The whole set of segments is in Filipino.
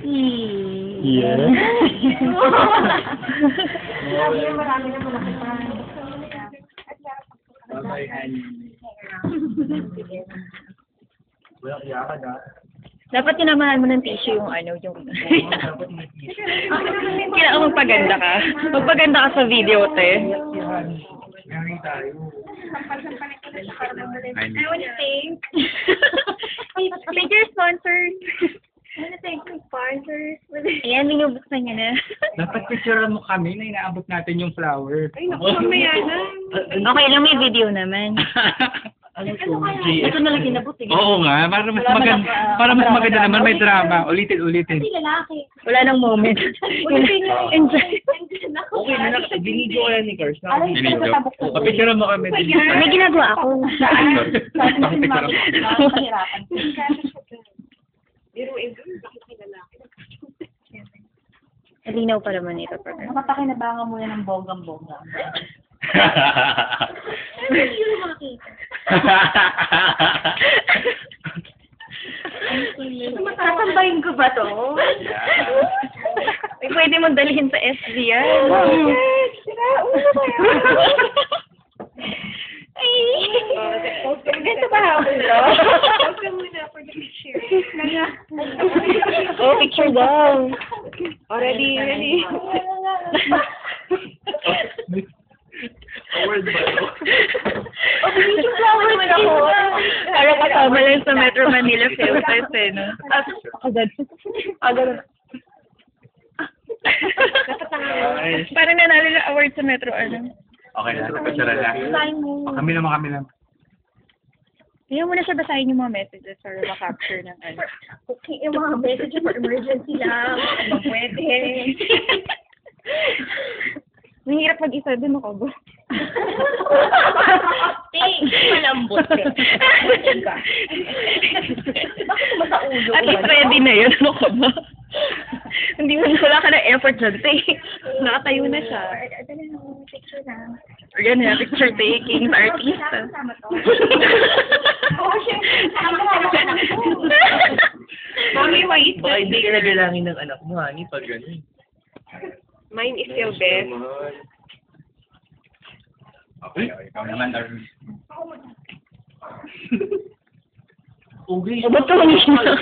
Yeah. Marami na malaki pa. Bye-bye, honey. Walang iyakan, ha? Dapat tinamahan mo ng tissue yung yung... Kailangan magpaganda ka. Magpaganda ka sa video, te. Yari tayo. I want to thank. Thank your sponsors. I want to thank my sponsors. Ayan, binubuksan niya na. Dapat picturean mo kami na inaabot natin yung flower. Ay, naku, mamaya na. Okay lang, may video naman. Ano Ito na lang kinabot eh. Oo nga, para mas maganda naman, may drama. Ulitin. Lalaki. Wala nang moment. Enjoy. Okay na, binidyo kaya ni Cars. Binidyo. Picturean mo kami. May ginagawa ako. Mahirapan. Biruin doon, bakit may lalaki? Alinaw pa naman ito. Nakapakinabangan mo yan ng bonggang-bongga. Hindi yung makita. Tatambayin ko ba to? Ay, pwede mong dalhin sa SB yan. Ulo ba yan? Ay! Ganito ba hapon to? Post ka muna for the picture. Oh, picture daw. Ready. Award ba ito? Binidyo flower naman ako. Para kasama lang sa Metro Manila Film Fest, eh, no? Agad. Parang nanalo na award sa Metro, ano? Okay na, picture na. Kami lang. Hindi mo na siya basahin yung mga messages para ma-capture ng ano. Okay, yung mga message for emergency lang. Kung pwede. Mahirap mag-isa dun ako ba? Malambot ka. Bakit mo sa ulo? At least ready na yun. Ano ka ba? Hindi mo wala ka na effort dyan. Nakatayo na siya. Ito na yung picture na. Yan na, picture taking sa artista. Sama to. Oo, siya. Sama. Mami, wait. Baka hindi ka nagalangin ng anak mo, honey, pag gano'n. Mine is still best. Okay, ikaw naman, Darwin. Okay. Ba't ka humina?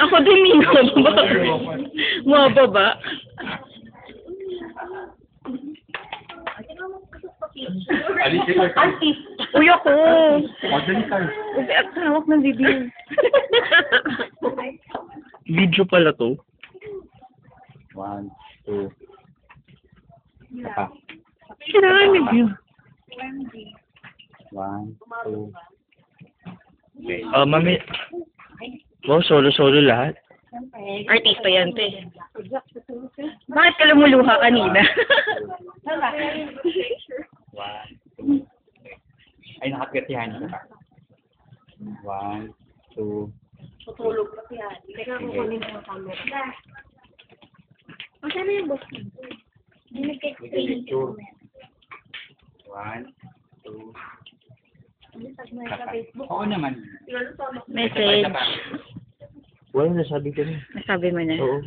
Ako din minsan. Mababa. Alice, Artist. Uy, ako. Modern car. At hawak ng video. Video pala to. 1, 2. Pa. Kailangan video. 1, 2. Okay. Mami. Wow, solo lahat. Artista yan, te. Bakit ka lumuluha kanina? 1, 2. Ay, nakagatihan ka. 1, 2. Tutulog na siya. Teka, kukunin mo ang camera. Masaya na yung boss ko. Hindi nag-explain ko. 1, 2. Sa Facebook. Oo naman. Message. Wala, nasabi ko na. Nasabi mo na. Oo.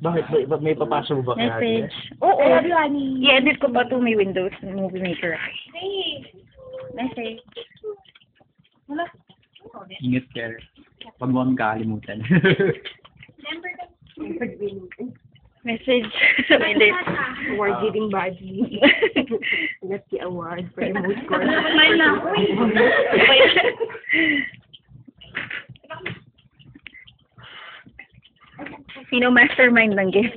Bakit? May papasok mo ba kaya? Message. Oo. I-edit ko pa to may Windows Movie Maker. Message. Wala. Ingat ka. Huwag mo kami kakalimutan. Message. Edit. Award-giving body. That's the award for the most score. Sino mastermind ng gift?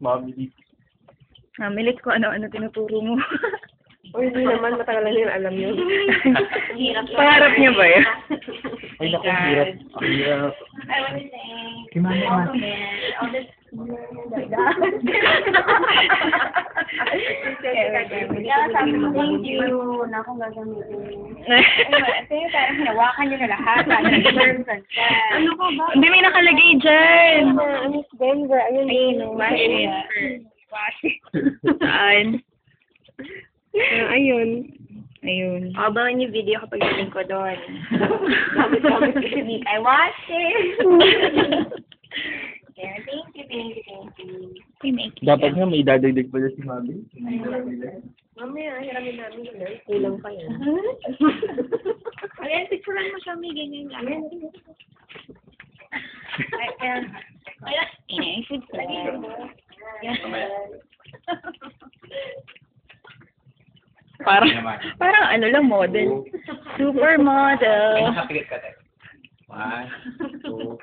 Mami. Namilit ko ano-ano tinuturo mo. O hindi naman, matagal na yun, alam yun. Pangarap niya ba yun? Ay, naku, hirap. Ang hirap. I want to thank Kimana. all the thank you na akong gagamitin. Ito yung parang hinawakan niyo na lahat. Ano ko ba? Hindi, may nakalagay dyan. Miss Denver. Ayun, Saan? ayun. Ayun. Abangan yung video kapag galing ko doon. Gamit ko si Nick. I watched it. Yeah, thank you, thank you, thank you. Remake. Dapat nga may dadagdag pa si Mami. Mamaya, hiramin namin yun. Kulang pa yun. Ayan, picturean mo siya, may ganyan lang. Ayan. Ayan. Inaisip ko. Parang ano lang, model. Supermodel. Nakapigit ka tayo. 1, 2,